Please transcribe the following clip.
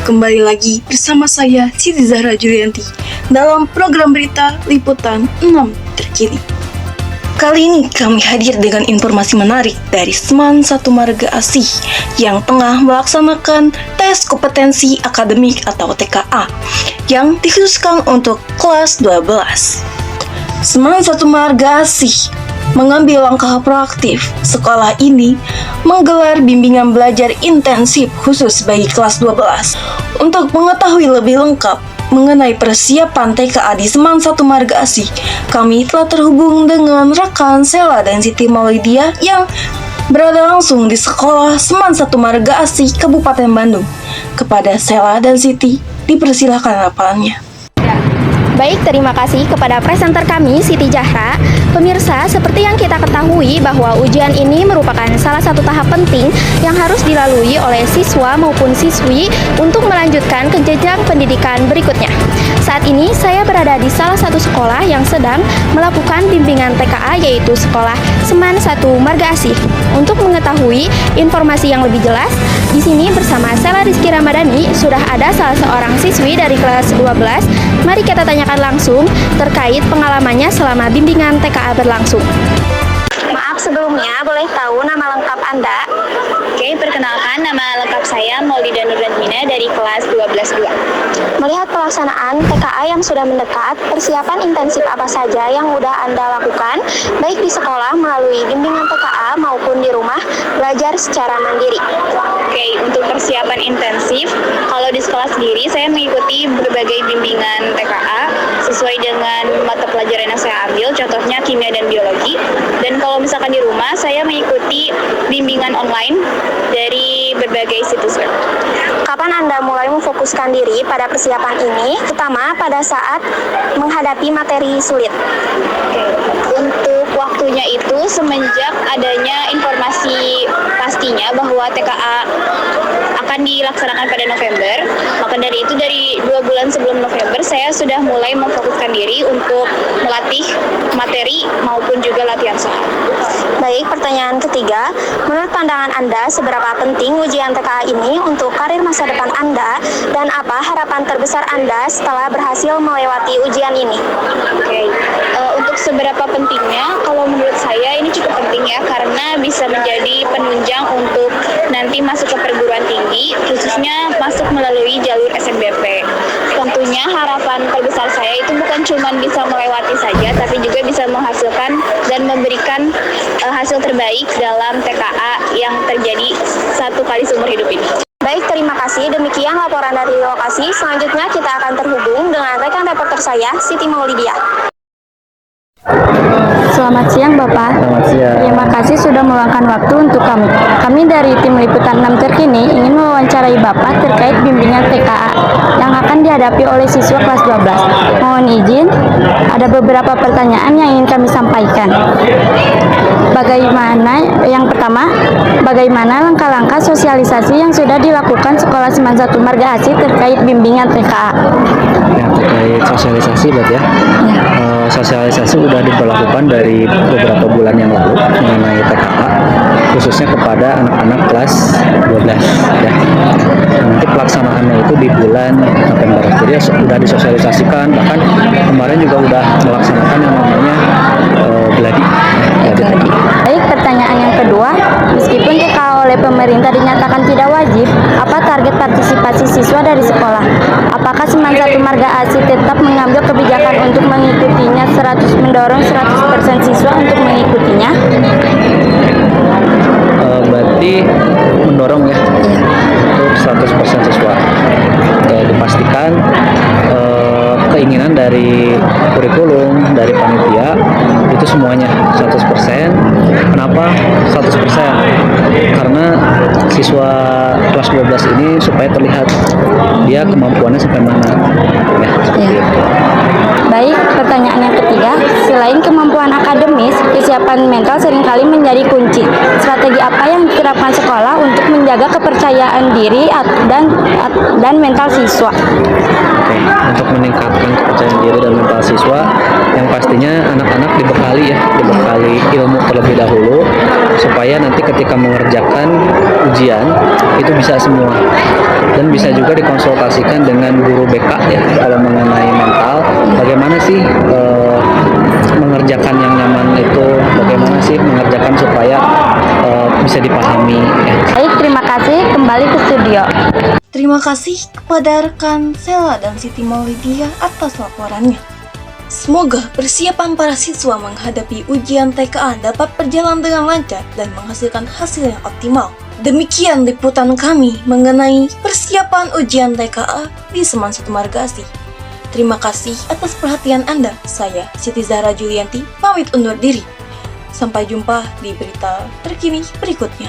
kembali lagi bersama saya Siti Zahra Julianti dalam program berita Liputan 6 terkini. Kali ini kami hadir dengan informasi menarik dari Seman 1 Marga Asih yang tengah melaksanakan tes kompetensi akademik atau TKA yang dikhususkan untuk kelas 12. Seman 1 Marga Asih mengambil langkah proaktif. Sekolah ini menggelar bimbingan belajar intensif khusus bagi kelas 12. Untuk mengetahui lebih lengkap mengenai persiapan TKA di Seman 1 Marga Asih, kami telah terhubung dengan rekan Sela dan Siti Maulidia yang berada langsung di sekolah Seman 1 Marga Asih, Kabupaten Bandung. Kepada Sela dan Siti, dipersilakan laporannya. Baik, terima kasih kepada presenter kami, Siti Zahra. Pemirsa, seperti yang kita ketahui bahwa ujian ini merupakan salah satu tahap penting yang harus dilalui oleh siswa maupun siswi untuk melanjutkan ke jenjang pendidikan berikutnya. Saat ini saya berada di salah satu sekolah yang sedang melakukan bimbingan TKA, yaitu Sekolah Seman 1 Marga Asih. Untuk mengetahui informasi yang lebih jelas, di sini bersama Sela Rizky Ramadhani sudah ada salah seorang siswi dari kelas 12. Mari kita tanyakan langsung terkait pengalamannya selama bimbingan TKA berlangsung. Maaf sebelumnya, boleh tahu nama lengkap Anda? Oke, perkenalkan nama lengkap saya Maulida Nurdanina dari kelas 12-2. Melihat pelaksanaan TKA yang sudah mendekat, persiapan intensif apa saja yang udah Anda lakukan, baik di sekolah melalui bimbingan TKA maupun di rumah belajar secara mandiri? Oke, untuk persiapan intensif, kalau di sekolah sendiri saya mengikuti berbagai bimbingan TKA sesuai dengan mata pelajaran yang saya ambil, contohnya kimia dan biologi. Dan kalau misalkan di rumah, saya mengikuti bimbingan online dari berbagai situs web. Kapan Anda mulai memfokuskan diri pada persiapan ini, terutama pada saat menghadapi materi sulit? Oke, untuk waktunya itu semenjak adanya informasi pastinya bahwa TKA akan dilaksanakan pada November. Maka dari itu, dari 2 bulan sebelum November, saya sudah mulai memfokuskan diri untuk melatih materi maupun juga latihan soal. Baik, pertanyaan ketiga, menurut pandangan Anda, seberapa penting ujian TKA ini untuk karir masa depan Anda, dan apa harapan terbesar Anda setelah berhasil melewati ujian ini? Oke, untuk seberapa pentingnya, kalau menurut saya ini cukup penting ya, karena bisa menjadi penunjang untuk nanti masuk ke perguruan tinggi, khususnya masuk melalui jalur SNBP. Tentunya harapan terbesar saya itu bukan cuma bisa melewati saja, tapi juga bisa menghasilkan dan memberikan hasil terbaik dalam TKA yang terjadi satu kali seumur hidup ini. Baik, terima kasih. Demikian laporan dari lokasi. Selanjutnya kita akan terhubung dengan rekan reporter saya, Siti Maulidia. Selamat siang Bapak. Selamat siang. Terima kasih sudah meluangkan waktu untuk kami. Kami dari tim Liputan 6 terkini ingin mewawancarai Bapak terkait bimbingan TKA yang akan dihadapi oleh siswa kelas 12. Mohon izin, ada beberapa pertanyaan yang ingin kami sampaikan. Yang pertama, bagaimana langkah-langkah sosialisasi yang sudah dilakukan Sekolah Seman 1 Marga Asih terkait bimbingan TKA? Ya, terkait sosialisasi berarti ya. Sosialisasi sudah diberlakukan dari beberapa bulan yang lalu mengenai TKA, khususnya kepada anak-anak kelas 12 ya. Nanti pelaksanaannya itu di bulan November. Jadi sudah disosialisasikan, bahkan kemarin juga sudah melaksanakan yang namanya gladi. Baik, pertanyaan yang kedua, meskipun TKA oleh pemerintah dinyatakan tidak wajib, apa target partisipasi siswa dari sekolah? Apakah Seman 1 Marga Asih tetap mengambil kebijakan untuk mengikutinya, mendorong 100% siswa untuk mengikutinya? Berarti mendorong ya untuk 100% siswa. Dipastikan keinginan dari kurikulum, dari panitia itu semuanya 100%. Kenapa 100%? Karena siswa kelas 12 ini supaya terlihat dia kemampuannya sampai mana ya, seperti itu. Baik, pertanyaan yang ketiga, selain kemampuan akademis, kesiapan mental seringkali menjadi kunci. Strategi apa yang diterapkan sekolah untuk menjaga kepercayaan diri dan mental siswa? Oke, untuk meningkatkan kepercayaan diri dan mental siswa, Yang pastinya anak-anak dibekali ilmu terlebih dahulu supaya nanti ketika mengerjakan ujian itu bisa semua, dan bisa juga dikonsultasikan dengan guru BK ya kalau mengenai mental, bagaimana sih mengerjakan yang nyaman itu, bagaimana sih mengerjakan supaya bisa dipahami ya. Baik, terima kasih. Kembali ke studio. Terima kasih kepada rekan Sela dan Siti Maulidia atas laporannya. Semoga persiapan para siswa menghadapi ujian TKA dapat berjalan dengan lancar dan menghasilkan hasil yang optimal. Demikian liputan kami mengenai persiapan ujian TKA di Seman 1 Marga Asih. Terima kasih atas perhatian Anda. Saya, Siti Zahra Julianti, pamit undur diri. Sampai jumpa di berita terkini berikutnya.